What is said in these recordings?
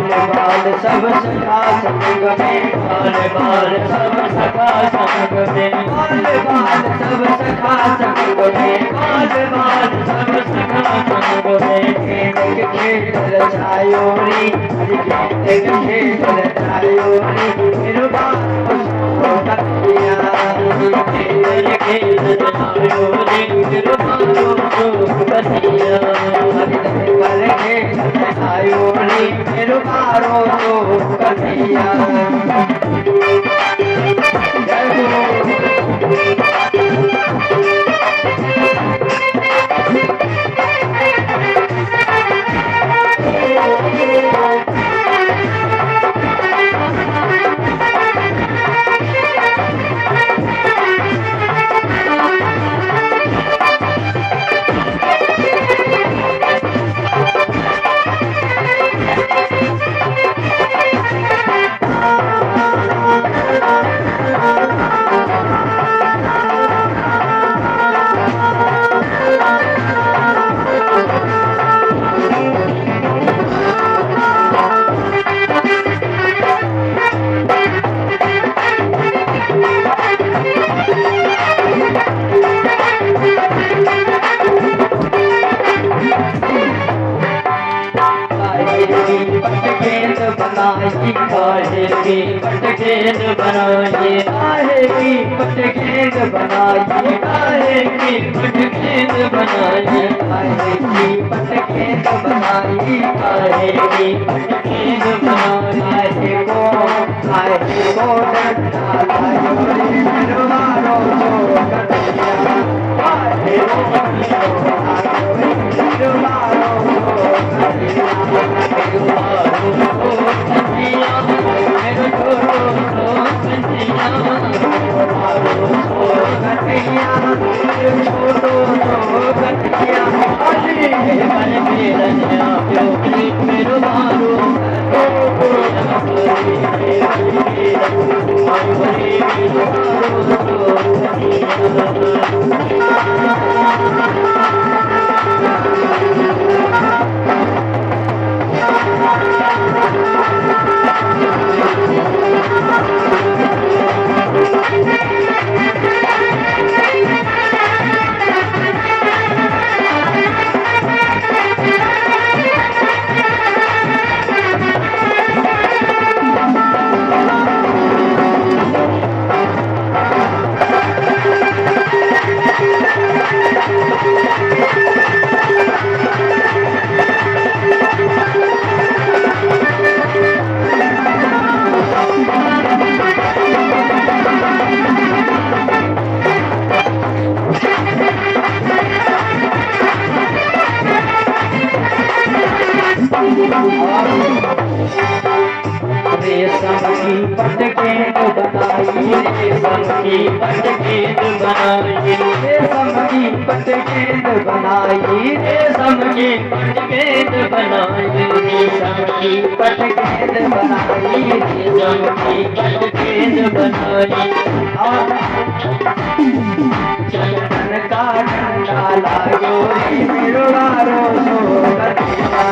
बाल सब सखा संग में, बाल बाल सब सखा संग में, बाल बाल सब सखा संग में, बाल बाल सब सखा संग में। खेल खेल रचायो रे, खेल खेल रचायो रे, मेरे बाल कटिया, खेल खेल रचायो रे, मेरे बाल कटिया, कर खेल रचायो रे, मेरे बाल कटिया। जय हो। काहे की पटखेल बनाई, काहे की पटखेल बनाई, काहे की पटखेल बनाई, काहे की पटखेल बनाई, काहे की पटखेल बनाई। काहे को डंडा लायो रे मेहरबानो तो कटिया, काहे को डंडा लायो रे मेहरबानो तो कटिया, रेशम की पटखेल बनाई, रेशम की पटखेल बनाई, रेशम की पटखेल बनाई, रेशम की पटखेल बनाई, रेशम की पटखेल बनाई, रेशम की पटखेल बनाई। चंदन का डंडा लायो रे मेहरबानो तो कटिया,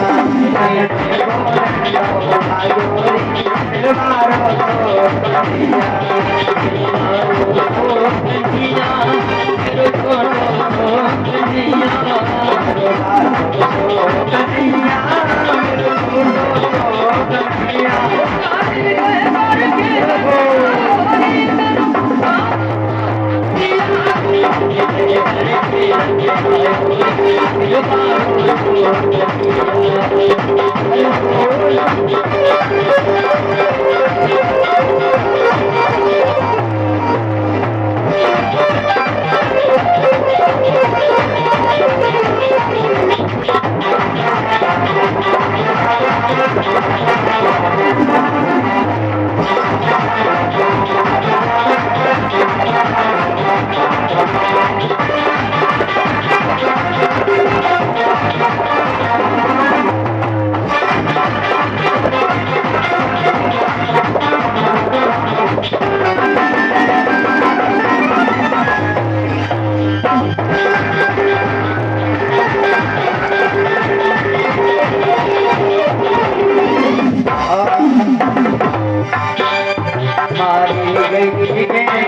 चंदन को डंडा लायो रे मेहरबानो तो कटिया, मेहरबानो तो कटिया, मेरे को कटिया, मेहरबानो तो कटिया, मेरे को कटिया। Oh,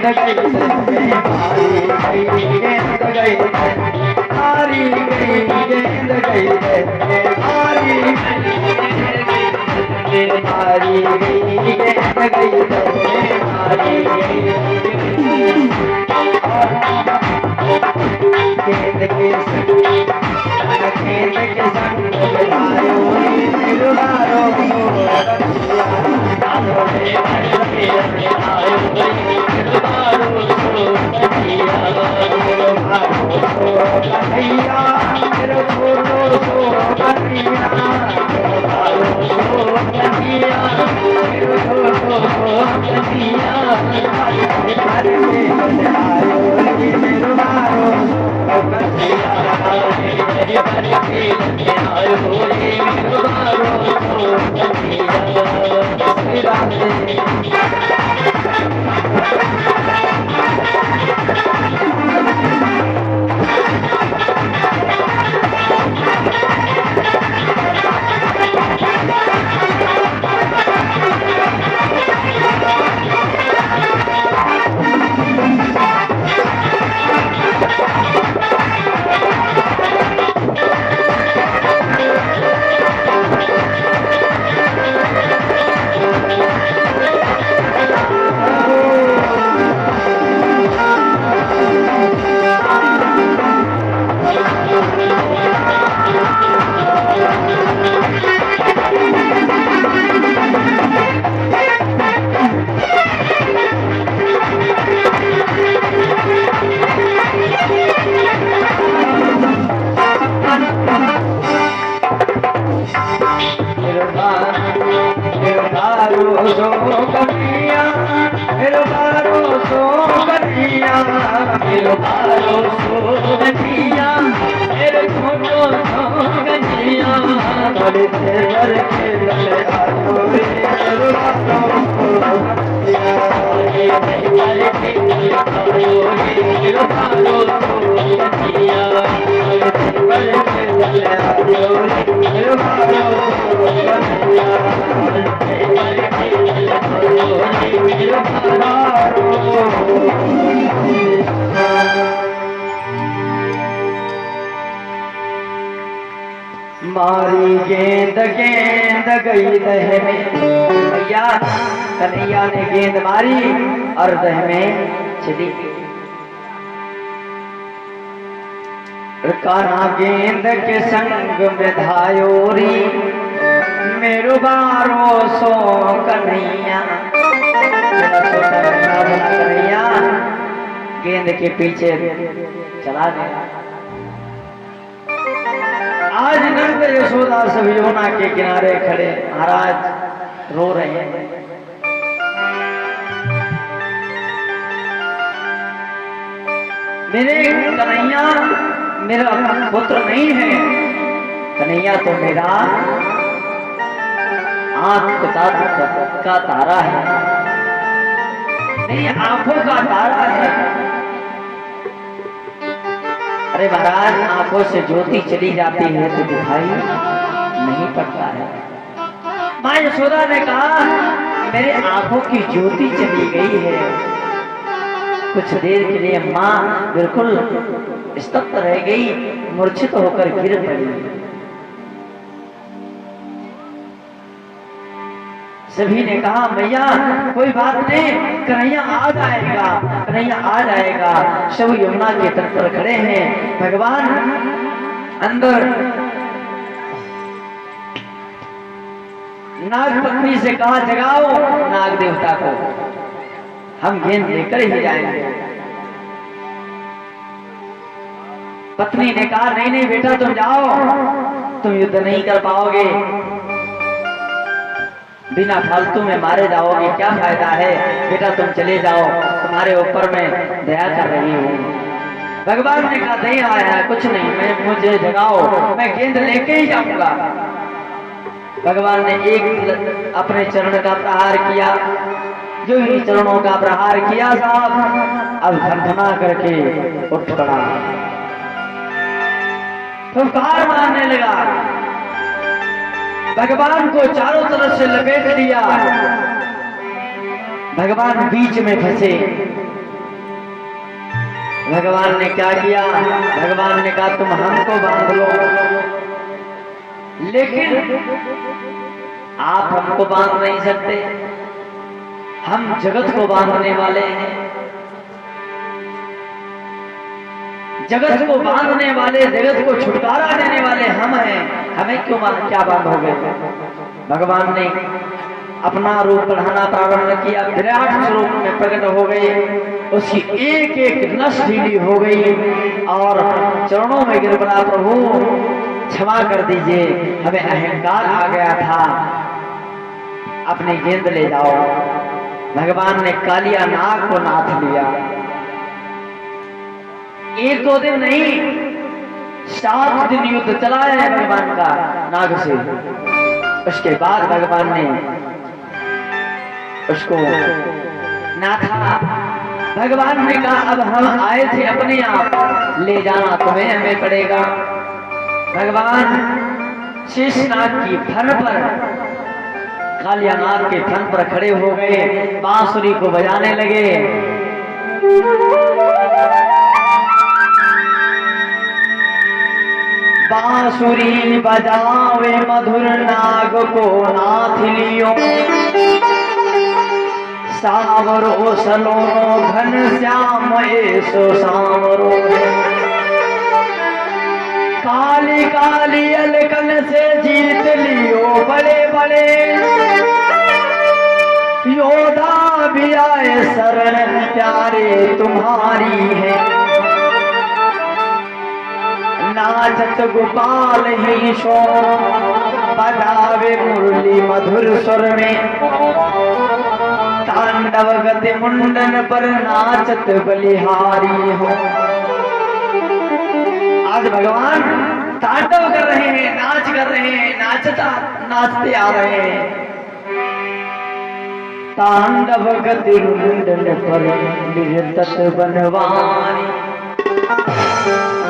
गेंद गई मारी गई गेंद गई मारी गई गेंद गई मारी गई गेंद के संग बिठायो दिलदारो कन्हैया मेरे छोड़ो सो कन्हैया मेरे छोड़ो सो कन्हैया घर में बजायो मेरे मारो कन्हैया मारी गेंद गेंद गई दह में भैया कन्हैया ने गेंद मारी और दह में चली कान्हा गेंद के संग में धायोरी मेरो बारो सो कन्हैया कन्हैया गेंद के पीछे चला गया। आज नंद यशोदा सब यमुना के किनारे खड़े महाराज रो रहे हैं। मेरे कन्हैया मेरा पुत्र नहीं है, कन्हैया तो मेरा आंख का तारा है, नहीं आंखों का तारा है। अरे महाराज आंखों से ज्योति चली जाती है तो दिखाई नहीं पड़ता है। मां यशोदा ने कहा मेरे आंखों की ज्योति चली गई है। कुछ देर के लिए मां बिल्कुल स्तब्ध रह गई, मूर्छित होकर गिर पड़ी। सभी ने कहा मैया कोई बात नहीं, कन्हैया आ जाएगा, कन्हैया आ जाएगा। सब यमुना के तट पर खड़े हैं। भगवान अंदर नाग पत्नी से कहा जगाओ नाग देवता को, हम गेंद लेकर ही जाएंगे। पत्नी ने कहा नहीं नहीं बेटा तुम जाओ, तुम युद्ध नहीं कर पाओगे, बिना फालतू में मारे जाओगे, क्या फायदा है। बेटा तुम चले जाओ, तुम्हारे ऊपर मैं दया कर रही हूँ। भगवान ने कहा दया आया कुछ नहीं, मैं मुझे जगाओ, मैं गेंद लेके ही जाऊंगा। भगवान ने एक अपने चरण का प्रहार किया, जो ही चरणों का प्रहार किया साहब अब धनधना करके उठ पड़ा, फुफकार मारने लगा। भगवान को चारों तरफ से लपेट दिया, भगवान बीच में फंसे। भगवान ने क्या किया? भगवान ने कहा तुम हमको बांध लो, लेकिन आप हमको बांध नहीं सकते, हम जगत को बांधने वाले हैं। जगत को बांधने वाले, जगत को छुटकारा देने वाले हम हैं, हमें क्यों क्या बांधोगे? भगवान ने अपना रूप बढ़ाना प्रारंभ किया, विराट स्वरूप में प्रकट हो गए, उसकी एक एक नस ढीली हो गई और चरणों में गिर पड़ा, प्रभु क्षमा कर दीजिए, हमें अहंकार आ गया था, अपनी गेंद ले जाओ। भगवान ने कालिया नाग को नाथ लिया। एक दो दिन नहीं, 7 दिन युद्ध चला है भगवान का नाग से। उसके बाद भगवान ने उसको नाथा। भगवान ने कहा अब हम आए थे अपने आप, ले जाना तुम्हें हमें पड़ेगा। भगवान शेषनाग की फन पर, कालियानाग के फन पर खड़े हो गए, बांसुरी को बजाने लगे। बांसुरी बजावे मधुर नाग को नाथ लियो, सावरो सलोनो घन श्याम ऐसो सावरो। काली काली अलकन से जीत लियो बड़े बड़े, योधा भी आए शरण प्यारे तुम्हारी है। नाचत गोपाल ही शो बजावे मुरली मधुर स्वर में, तांडव गति मुंडन पर नाचत बलिहारी हो। आज भगवान तांडव कर रहे हैं, नाच कर रहे हैं, नाचते आ रहे हैं। तांडव गति मुंडन पर निरतत बनवारी,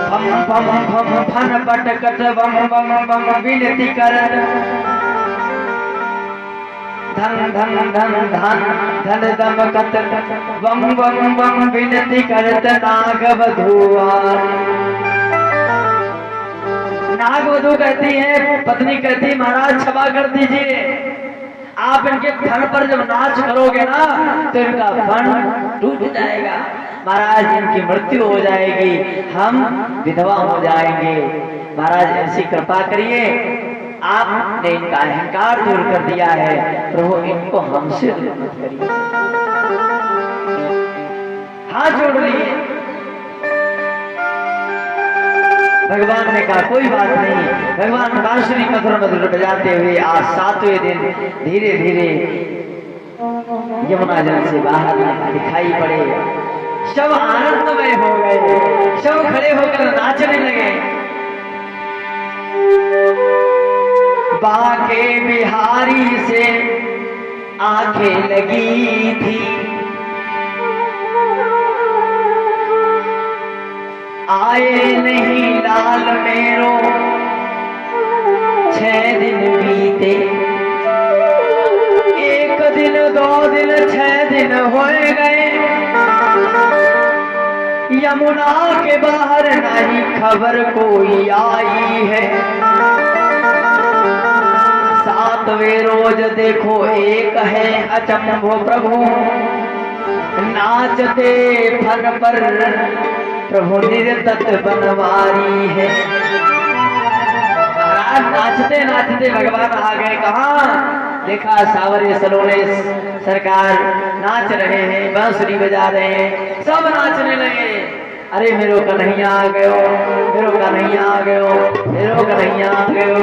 फम फम फम फन पटकट बम बम बम विनती करत, धन धन धन धन धन दमकत बम बम बम विनती करत नागवधुआर। नागवधु कहती है, पत्नी कहती है महाराज क्षमा कर दीजिए, आप इनके फन पर जब नाच करोगे ना तो इनका फन टूट जाएगा, महाराज इनकी मृत्यु हो जाएगी, हम विधवा हो जाएंगे। महाराज ऐसी कृपा करिए, आपने इनका अहंकार दूर कर दिया है, प्रभु इनको हमसे दूर मत करिए। हाथ जोड़ लिए। भगवान ने कहा कोई बात नहीं। भगवान बांसुरी मधुर मधुर बजाते हुए आज 7वें दिन धीरे धीरे यमुना जल से बाहर दिखाई पड़े। सब आनंदमय हो गए, सब खड़े होकर नाचने लगे। बाके बिहारी से आंखें लगी थी, आए नहीं लाल मेरो 6 दिन बीते। 1 दिन 2 दिन 6 दिन हो गए, यमुना के बाहर नहीं खबर कोई आई है। 7वें रोज देखो एक है अचंभो प्रभु, नाचते फन पर प्रभु निरतत बनवारी है। नाचते नाचते भगवान आ गए। कहाँ देखा? सावरे सलोने सरकार नाच रहे हैं, बांसुरी बजा रहे हैं, सब नाचने लगे। अरे मेरो कन्हैया आ गयो, मेरो कन्हैया आ गयो, मेरो कन्हैया आ गयो।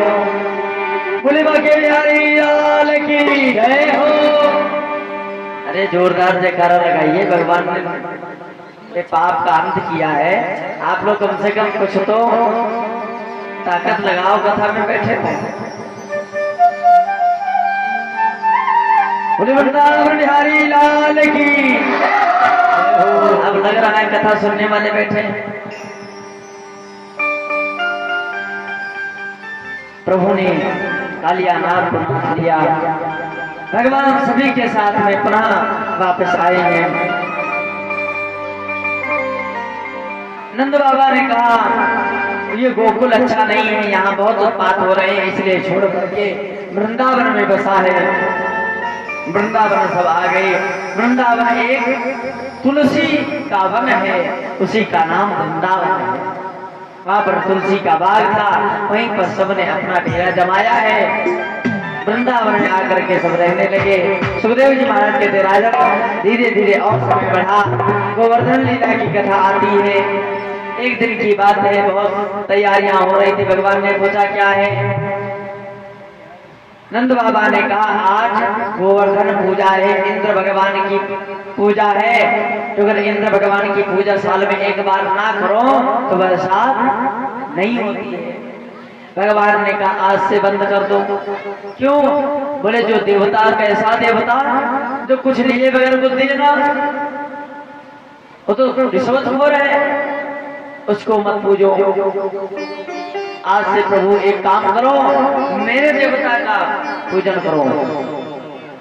बोले बाके बिहारी लाल की जय हो। अरे जोरदार जयकारा लगाइए, भगवान ने पाप का अंत किया है। आप लोग कम से कम कुछ तो ताकत लगाओ, कथा में बैठे थे। बोले वृंदावन बिहारी लाल की। अब लग रहा है कथा सुनने वाले बैठे। प्रभु ने कालिया नाग को नाथ लिया। भगवान सभी के साथ में पुनः वापस आए हैं। नंद बाबा ने कहा ये गोकुल अच्छा नहीं है, यहाँ बहुत उत्पात हो रहे हैं, इसलिए छोड़ करके वृंदावन में बसा है। वृंदावन सब आ गए। वृंदावन एक तुलसी का वन है, उसी का नाम वृंदावन है। वहां पर तुलसी का बाग था, वहीं पर सबने अपना डेरा जमाया है। वृंदावन में आकर के सब रहने लगे। सुखदेव जी महाराज कहते राजन धीरे धीरे और समय बढ़ा। गोवर्धन लीला की कथा आती है। एक दिन की बात है, बहुत तैयारियां हो रही थी। भगवान ने पूछा क्या है? नंद बाबा ने कहा आज गोवर्धन पूजा है, इंद्र भगवान की पूजा है। तो अगर इंद्र भगवान की पूजा साल में एक बार ना करो तो बरसात नहीं होती है। भगवान ने कहा आज से बंद कर दो। क्यों? बोले जो देवता, कैसा देवता जो कुछ लिए बगैर कुछ देगा, वो तो रिश्वतखोर है, उसको मत पूजो। आज से प्रभु एक काम करो, मेरे देवता का पूजन करो।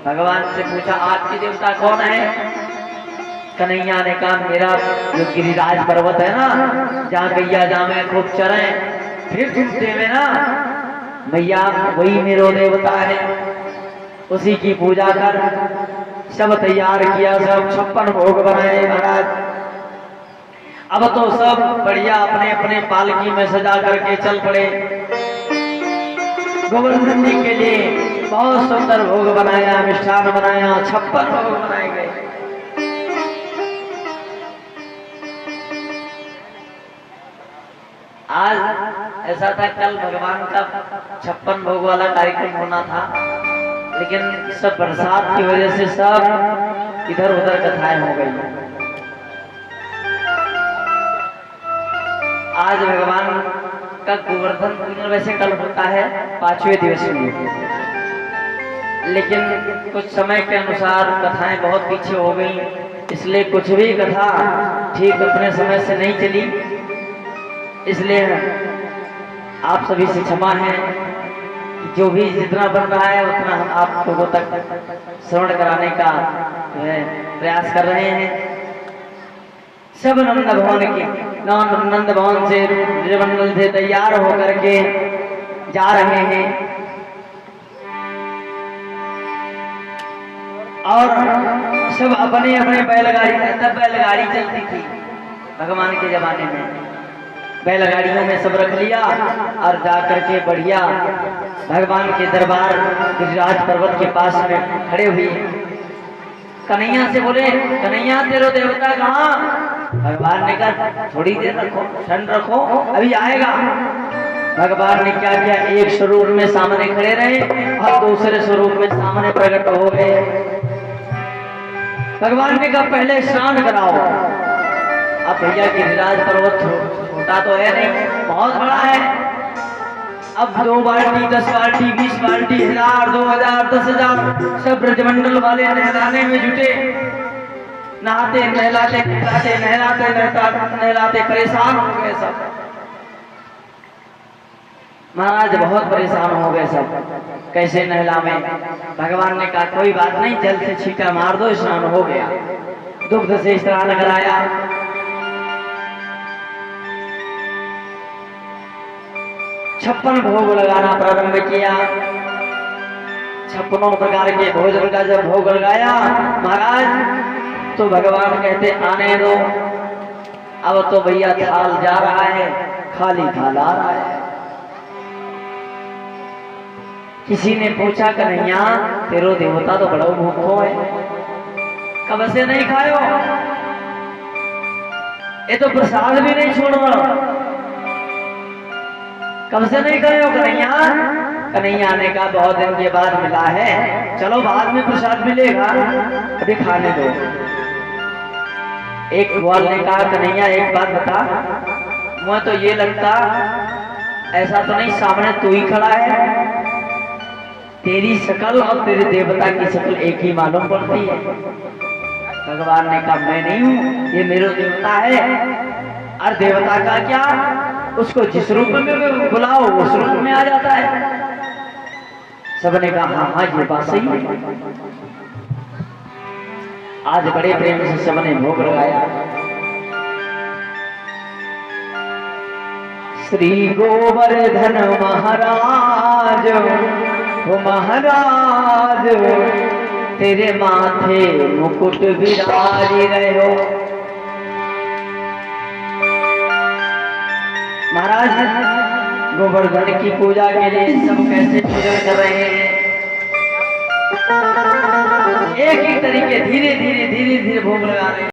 भगवान से पूछा आपकी देवता कौन है? कन्हैया ने कहा मेरा जो गिरिराज पर्वत है ना, जहाँ गैया जामे खूब चरे फिर घूमते में ना, मैया वही मेरा देवता है, उसी की पूजा कर। सब तैयार किया, सब 56 भोग बनाए महाराज। अब तो सब बढ़िया अपने अपने पालकी में सजा करके चल पड़े। गोवर्धन जी के लिए बहुत सुंदर भोग बनाया, मिष्ठान बनाया, 56 भोग बनाए गए। आज ऐसा था, कल भगवान का 56 भोग वाला कार्यक्रम होना था, लेकिन सब बरसात की वजह से सब इधर उधर कथाएं हो गई। आज भगवान का गोवर्धन पूजन वैसे कल होता है 5वें दिवस में, लेकिन कुछ समय के अनुसार कथाएं बहुत पीछे हो गई, इसलिए कुछ भी कथा ठीक अपने समय से नहीं चली। इसलिए आप सभी से क्षमा है, जो भी जितना बन रहा है उतना हम आप लोगों तक श्रवण कराने का प्रयास कर रहे हैं। सब नंद भवन के नंद भवन से मंडल से तैयार होकर के जा रहे हैं, और सब अपने अपने बैलगाड़ी, तब बैलगाड़ी चलती थी भगवान के जमाने में। बैलगाड़ियों में सब रख लिया और जाकर के बढ़िया भगवान के दरबार गिरिराज पर्वत के पास में खड़े हुए। कन्हैया से बोले कन्हैया तेरो देवता कहाँ? भगवान ने कहा थोड़ी देर रखो, ठंड रखो, अभी आएगा। भगवान ने क्या किया, एक स्वरूप में सामने खड़े रहे और दूसरे स्वरूप में सामने प्रकट हो गए। भगवान ने कहा पहले स्नान कराओ। अब भैया गिरिराज पर्वत छोटा तो है नहीं, बहुत बड़ा है। अब 2 बाल्टी, 10 बाल्टी, 20 बाल्टी, 1000, 2000, 10,000 सब ब्रजमंडल वाले नहलाने में जुटे। नहाते नहलाते नहलाते नहलाते नहलाते परेशान हो गए सब। महाराज बहुत परेशान हो गए सब, कैसे नहलावे। भगवान ने कहा कोई बात नहीं, जल से छींटा मार दो, स्नान हो गया। दुग्ध से स्नान कराया। छप्पन भोग लगाना प्रारंभ किया। 56 प्रकार के भोजन का जब भोग लगाया महाराज, तो भगवान कहते आने दो। अब तो भैया थाल जा रहा है, खाली थाल आ रहा है। किसी ने पूछा कन्हैया तेरो देवता तो बड़ा भूखो है, कब से नहीं खायो? ये तो प्रसाद भी नहीं छोड़ रहा, कब से नहीं खायो कन्हैया? कन्हैया ने कहा बहुत दिन के बाद मिला है, चलो बाद में प्रसाद मिलेगा, अभी खाने दो। एक ग्वाल ने कहा कन्हैया एक बात बता, मुझे तो ये लगता ऐसा तो नहीं सामने तू ही खड़ा है, तेरी शकल और तेरे देवता की शकल एक ही मालूम पड़ती है। भगवान ने कहा मैं नहीं हूं, ये मेरा देवता है। और देवता का क्या, उसको जिस रूप में बुलाओ उस रूप में आ जाता है। सबने कहा हाँ हाँ ये बात सही है। आज बड़े प्रेम से सबने भोग लगाया। श्री गोवर्धन महाराज, वो महाराज तेरे माथे मुकुट विराजी रहो। महाराज गोवर्धन की पूजा के लिए सब कैसे पूजन कर रहे हैं। एक एक तरीके धीरे धीरे भोग लगा रहे हैं।